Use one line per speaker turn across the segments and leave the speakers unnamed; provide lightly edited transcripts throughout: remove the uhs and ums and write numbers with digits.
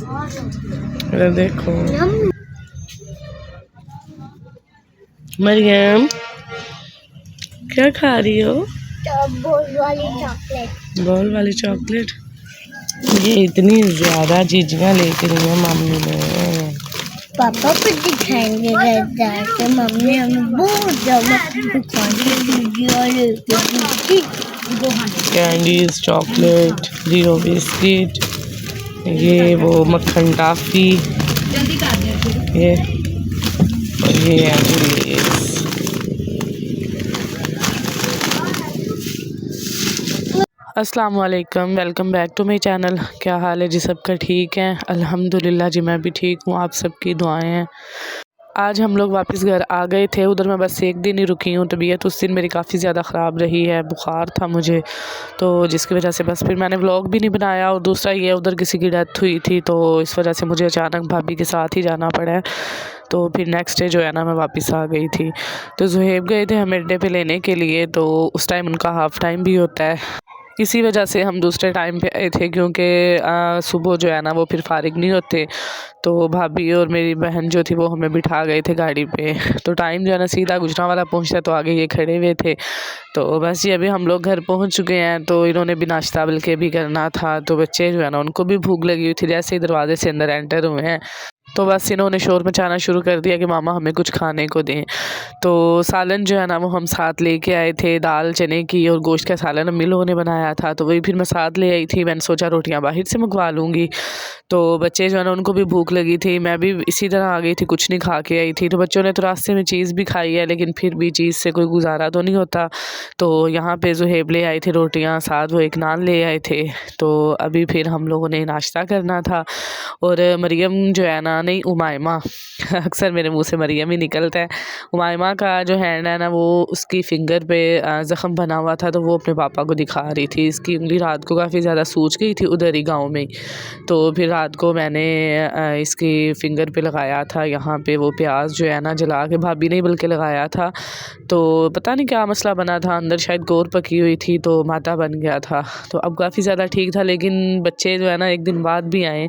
ये देखो मरियम क्या खा रही हो? बॉल वाली चॉकलेट। ये इतनी ज्यादा चीजियाँ लेके रही है मम्मी ने।
पापा को दिखाएंगे घर जाके मम्मी हमें बहुत ज्यादा
कैंडीज, चॉकलेट, जीरो बिस्किट, ये वो मक्खन टाफी, ये और ये है लेस। अस्सलाम वालेकुम, welcome back to my channel. क्या हाल है जी? सबका ठीक है? अल्हम्दुलिल्लाह जी, मैं भी ठीक हूँ। आप सबकी दुआएं हैं। आज हम लोग वापस घर आ गए थे। उधर मैं बस एक दिन ही रुकी हूँ। तबीयत उस दिन मेरी काफ़ी ज़्यादा ख़राब रही है, बुखार था मुझे, तो जिसकी वजह से बस फिर मैंने व्लॉग भी नहीं बनाया। और दूसरा ये उधर किसी की डेथ हुई थी, तो इस वजह से मुझे अचानक भाभी के साथ ही जाना पड़ा है। तो फिर नेक्स्ट डे जो है ना मैं वापस आ गई थी। तो ज़ुहैब गए थे हमें अड्डे पे लेने के लिए, तो उस टाइम उनका हाफ़ टाइम भी होता है। इसी वजह से हम दूसरे टाइम पे आए थे, क्योंकि सुबह जो है ना वो फिर फारिग नहीं होते। तो भाभी और मेरी बहन जो थी वो हमें बिठा गए थे गाड़ी पे। तो टाइम जो है ना सीधा गुजरांवाला पहुंचता, तो आगे ये खड़े हुए थे। तो बस ये अभी हम लोग घर पहुंच चुके हैं। तो इन्होंने भी नाश्ता बल्कि भी करना था, तो बच्चे जो है ना उनको भी भूख लगी हुई थी। जैसे ही दरवाजे से अंदर एंटर हुए हैं, तो बस इन्होंने शोर मचाना शुरू कर दिया कि मामा हमें कुछ खाने को दें। तो सालन जो है ना वो हम साथ लेके आए थे, दाल चने की और गोश्त का सालन अम्मी लोगों ने बनाया था, तो वही फिर मैं साथ ले आई थी। मैंने सोचा रोटियां बाहर से मंगवा लूँगी। तो बच्चे जो है ना उनको भी भूख लगी थी, मैं भी इसी तरह आ गई थी, कुछ नहीं खा के आई थी। तो बच्चों ने तो रास्ते में चीज़ भी खाई है, लेकिन फिर भी चीज़ से कोई गुजारा तो नहीं होता। तो यहाँ पे ज़ुहैब ले आए थे रोटियाँ, साथ वो एक नान ले आए थे। तो अभी फिर हम लोगों ने नाश्ता करना था। और मरियम जो है ना, नहीं उमायमा अक्सर मेरे मुंह से मरियम ही निकलता है। उमायमा का जो हैंड है ना, वो उसकी फिंगर पे ज़ख़म बना हुआ था, तो वो अपने पापा को दिखा रही थी। इसकी उंगली रात को काफ़ी ज़्यादा सूज गई थी उधर ही गाँव में। तो फिर रात को मैंने इसकी फिंगर पे लगाया था, यहाँ पे वो प्याज जो है ना जला के, भाभी ने बल्कि लगाया था। तो पता नहीं क्या मसला बना था, अंदर शायद गोर पकी हुई थी, तो माता बन गया था। तो अब काफ़ी ज़्यादा ठीक था, लेकिन बच्चे जो है ना एक दिन बाद भी आए,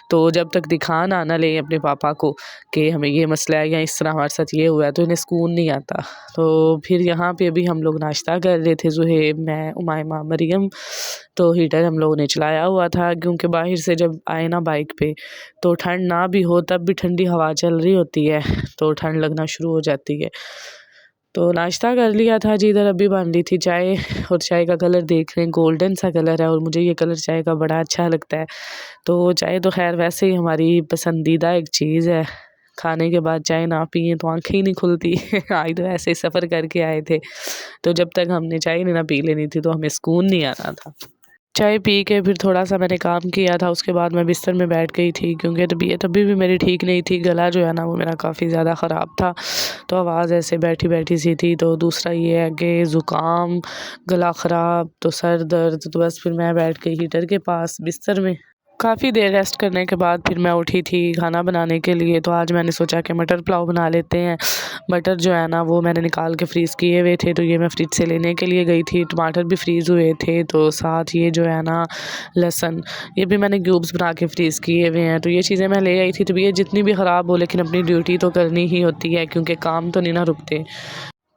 तो जब तक दिखा ना ले अपने पापा को कि हमें ये मसला है या इस तरह हमारे साथ ये हुआ है, तो इन्हें सुकून नहीं आता। तो फिर यहाँ पे अभी हम लोग नाश्ता कर रहे थे, ज़ुहैब, मैं, उमायमा, मरियम। तो हीटर हम लोगों ने चलाया हुआ था, क्योंकि बाहर से जब आए ना बाइक पे, तो ठंड ना भी हो तब भी ठंडी हवा चल रही होती है, तो ठंड लगना शुरू हो जाती है। तो नाश्ता कर लिया था जी। इधर अभी बन रही थी चाय, और चाय का कलर देख रहे हैं, गोल्डन सा कलर है, और मुझे ये कलर चाय का बड़ा अच्छा लगता है। तो चाय तो खैर वैसे ही हमारी पसंदीदा एक चीज़ है। खाने के बाद चाय ना पिए तो आँखें ही नहीं खुलती आज तो ऐसे ही सफ़र करके आए थे, तो जब तक हमने चाय नहीं ना पी लेनी थी, तो हमें सुकून नहीं आना था। चाय पी के फिर थोड़ा सा मैंने काम किया था, उसके बाद मैं बिस्तर में बैठ गई थी, क्योंकि तबीयत अभी भी मेरी ठीक नहीं थी। गला जो है ना वो मेरा काफ़ी ज़्यादा ख़राब था, तो आवाज़ ऐसे बैठी बैठी सी थी। तो दूसरा ये है कि ज़ुकाम, गला ख़राब, तो सर दर्द। तो बस फिर मैं बैठ गई हीटर के पास बिस्तर में। काफ़ी देर रेस्ट करने के बाद फिर मैं उठी थी खाना बनाने के लिए। तो आज मैंने सोचा कि मटर पुलाव बना लेते हैं। मटर जो है ना वो मैंने निकाल के फ्रीज़ किए हुए थे, तो ये मैं फ्रिज से लेने के लिए गई थी। टमाटर भी फ्रीज़ हुए थे, तो साथ ये जो है ना लहसुन, ये भी मैंने क्यूब्स बना के फ्रीज़ किए हुए हैं। तो ये चीज़ें मैं ले आई थी। तो ये जितनी भी ख़राब हो, लेकिन अपनी ड्यूटी तो करनी ही होती है, क्योंकि काम तो नहीं ना रुकते।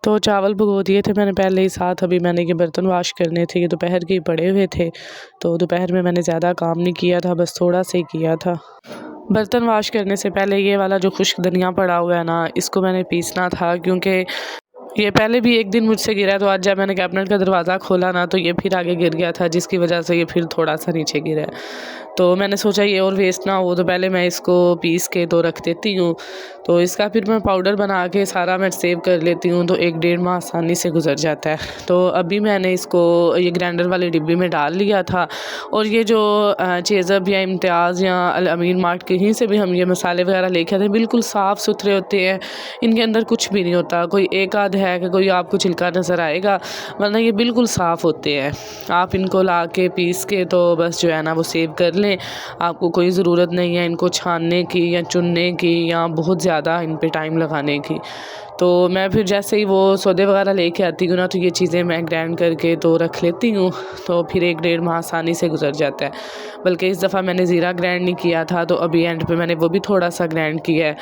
तो चावल भिगो दिए थे मैंने पहले ही, साथ अभी मैंने ये बर्तन वॉश करने थे, ये दोपहर के ही पड़े हुए थे। तो दोपहर में मैंने ज़्यादा काम नहीं किया था, बस थोड़ा सा ही किया था। बर्तन वॉश करने से पहले ये वाला जो खुश्क धनिया पड़ा हुआ है ना, इसको मैंने पीसना था, क्योंकि ये पहले भी एक दिन मुझसे गिरा। तो आज जब मैंने कैबिनेट का दरवाज़ा खोला ना, तो ये फिर आगे गिर गया था, जिसकी वजह से ये फिर थोड़ा सा नीचे गिरा है। तो मैंने सोचा ये और वेस्ट ना हो, तो पहले मैं इसको पीस के तो रख देती हूँ। तो इसका फिर मैं पाउडर बना के सारा मैं सेव कर लेती हूँ, तो 1-1.5 माह आसानी से गुजर जाता है। तो अभी मैंने इसको ये ग्राइंडर वाली डिब्बी में डाल लिया था। और ये जो चेज़अप या इम्तियाज़ या अल अमीन मार्ट कहीं से भी हम ये मसाले वगैरह लेके आते हैं, बिल्कुल साफ़ सुथरे होते हैं, इनके अंदर कुछ भी नहीं होता। कोई एक आध है कि कोई आपको छिलका नज़र आएगा, वरना ये बिल्कुल साफ़ होते हैं। आप इनको ला के पीस के तो बस जो है ना वो सेव कर लें। आपको कोई ज़रूरत नहीं है इनको छानने की या चुनने की, या बहुत ज़्यादा इन पे टाइम लगाने की। तो मैं फिर जैसे ही वो सौदे वगैरह लेके आती हूँ ना, तो ये चीज़ें मैं ग्राइंड करके तो रख लेती हूँ, तो फिर 1-1.5 माह आसानी से गुजर जाता है। बल्कि इस दफ़ा मैंने ज़ीरा ग्राइंड नहीं किया था, तो अभी एंड पे मैंने वो भी थोड़ा सा ग्राइंड किया है।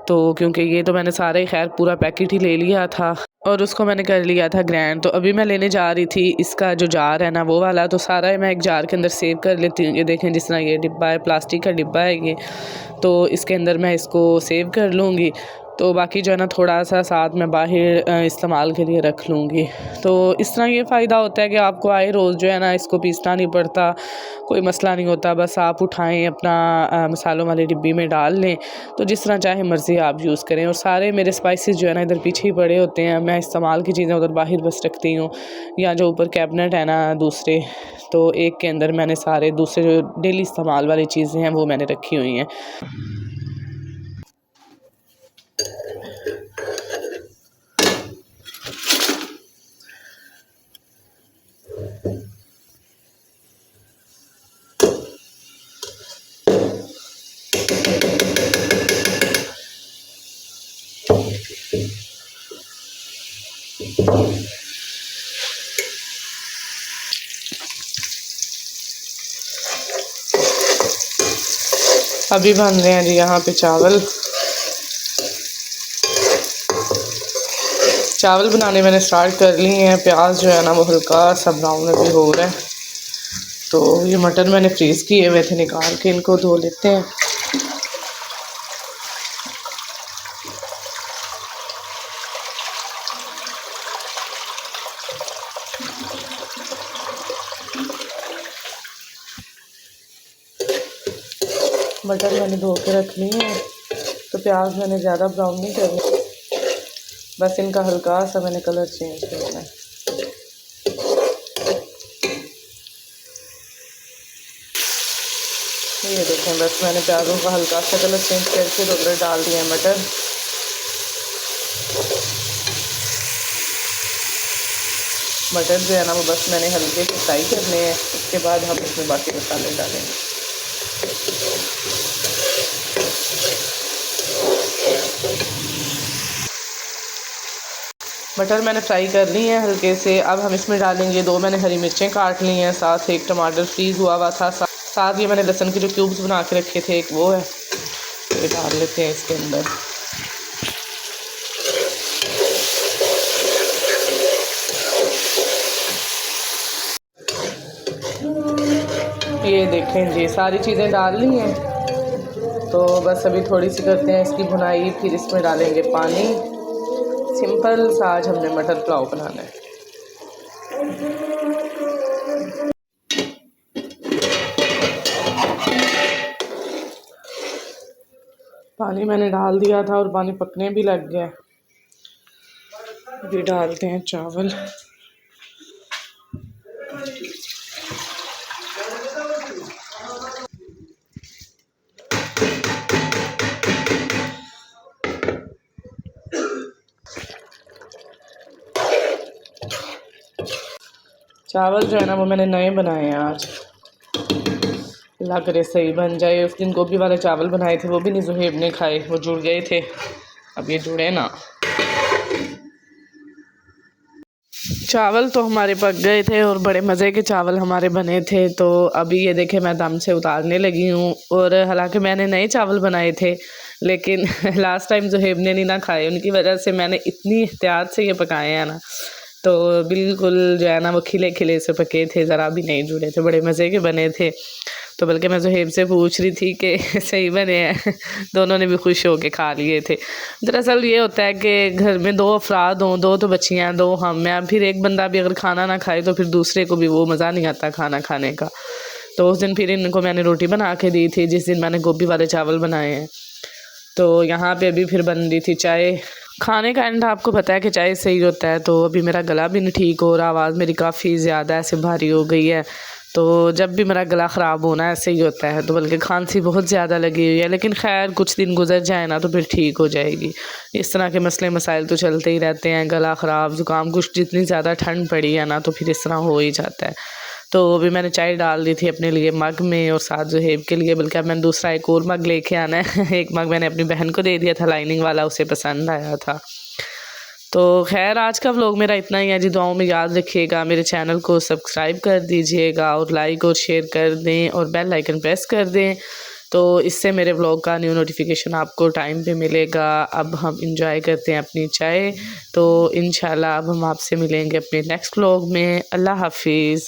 तो क्योंकि ये तो मैंने सारा ही खैर पूरा पैकेट ही ले लिया था और उसको मैंने कर लिया था ग्राइंड। तो अभी मैं लेने जा रही थी इसका जो जार है ना वो वाला, तो सारा मैं एक जार के अंदर सेव कर लेती हूँ। ये देखें, जिस तरह ये डिब्बा है, प्लास्टिक का डिब्बा है ये, तो इसके अंदर मैं इसको सेव कर लूँगी। तो बाकी जो है ना थोड़ा सा साथ में बाहर इस्तेमाल के लिए रख लूँगी। तो इस तरह ये फ़ायदा होता है कि आपको आए रोज़ जो है ना इसको पीसना नहीं पड़ता, कोई मसला नहीं होता। बस आप उठाएं अपना मसालों वाले डिब्बी में डाल लें, तो जिस तरह चाहे मर्ज़ी आप यूज़ करें। और सारे मेरे स्पाइसेस जो है ना इधर पीछे ही पड़े होते हैं, मैं इस्तेमाल की चीज़ें उधर बाहर बस रखती हूँ, या जो ऊपर कैबिनेट है ना दूसरे, तो एक के अंदर मैंने सारे दूसरे जो डेली इस्तेमाल वाली चीज़ें हैं वो मैंने रखी हुई हैं। अभी बन रहे हैं जी यहाँ पे चावल बनाने मैंने स्टार्ट कर लिए हैं। प्याज जो है ना वो हल्का सा ब्राउन अभी हो रहा है। तो ये मटर मैंने फ्रीज़ किए हुए थे, निकाल के इनको धो लेते हैं। मटर मैंने धो के रख लिए हैं। तो प्याज मैंने ज़्यादा ब्राउन नहीं करना, बस इनका हल्का सा मैंने कलर चेंज करना है। ये देखें, बस मैंने प्याज़ों का हल्का सा कलर चेंज करके तो उधर डाल दिया मटर। मटर जो है ना वो बस मैंने हल्के से फ्राई करने हैं, उसके बाद हम इसमें बाकी मसाले डालेंगे। मटर मैंने फ्राई कर ली हैं हल्के से। अब हम इसमें डालेंगे 2 मैंने हरी मिर्चें काट ली हैं, साथ 1 टमाटर फ्रीज़ हुआ था, साथ ये मैंने लहसुन के जो क्यूब्स बना के रखे थे एक वो है, ये डाल लेते हैं इसके अंदर। ये देखें जी, सारी चीज़ें डाल ली हैं। तो बस अभी थोड़ी सी करते हैं इसकी भुनाई, फिर इसमें डालेंगे पानी। सिंपल सा आज हमने मटर पुलाव बनाना है। पानी मैंने डाल दिया था और पानी पकने भी लग गया। अभी डालते हैं चावल। चावल जो है ना वो मैंने नए बनाए हैं आज, अल्लाह करे सही बन जाए। उस दिन गोभी वाले चावल बनाए थे, वो भी नहीं ज़ुहैब ने खाए, वो जुड़ गए थे। अब ये जुड़े ना। चावल तो हमारे पक गए थे और बड़े मज़े के चावल हमारे बने थे। तो अभी ये देखे मैं दम से उतारने लगी हूँ। और हालांकि मैंने नए चावल बनाए थे, लेकिन लास्ट टाइम ज़ुहैब ने नहीं ना खाए, उनकी वजह से मैंने इतनी एहतियात से ये पकाए हैं ना, तो बिल्कुल जो है ना वो खिले खिले से पके थे, ज़रा भी नहीं जुड़े थे, बड़े मज़े के बने थे। तो बल्कि मैं ज़ुहैब से पूछ रही थी कि सही बने हैं। दोनों ने भी खुश होके खा लिए थे। दरअसल ये होता है कि घर में 2 अफराद हों, 2 तो बच्चियाँ, 2 हम हैं, फिर एक बंदा भी अगर खाना ना खाए तो फिर दूसरे को भी वो मज़ा नहीं आता खाना खाने का। तो उस दिन फिर इनको मैंने रोटी बना के दी थी, जिस दिन मैंने गोभी वाले चावल बनाए हैं। तो यहाँ पे अभी फिर बन रही थी चाय। खाने का एंड आपको पता है कि चाय सही होता है। तो अभी मेरा गला भी नहीं ठीक हो रहा, आवाज़ मेरी काफ़ी ज़्यादा ऐसे भारी हो गई है। तो जब भी मेरा गला ख़राब होना ऐसे ही होता है। तो बल्कि खांसी बहुत ज़्यादा लगी हुई है, लेकिन खैर कुछ दिन गुजर जाए ना तो फिर ठीक हो जाएगी। इस तरह के मसले मसाइल तो चलते ही रहते हैं, गला ख़राब, ज़ुकाम, कुछ जितनी ज़्यादा ठंड पड़ी है ना तो फिर इस तरह हो ही जाता है। तो अभी मैंने चाय डाल दी थी अपने लिए मग में और साथ ज़ुहैब के लिए, बल्कि अब मैंने दूसरा एक और मग लेके आना है। एक मग मैंने अपनी बहन को दे दिया था लाइनिंग वाला, उसे पसंद आया था। तो खैर आज का व्लॉग मेरा इतना ही है जी। दुआओं में याद रखिएगा, मेरे चैनल को सब्सक्राइब कर दीजिएगा और लाइक और शेयर कर दें और बेल आइकन प्रेस कर दें, तो इससे मेरे व्लॉग का न्यू नोटिफिकेशन आपको टाइम पे मिलेगा। अब हम इंजॉय करते हैं अपनी चाय, तो इंशाल्लाह अब हम आपसे मिलेंगे अपने नेक्स्ट व्लॉग में। अल्लाह हाफिज़।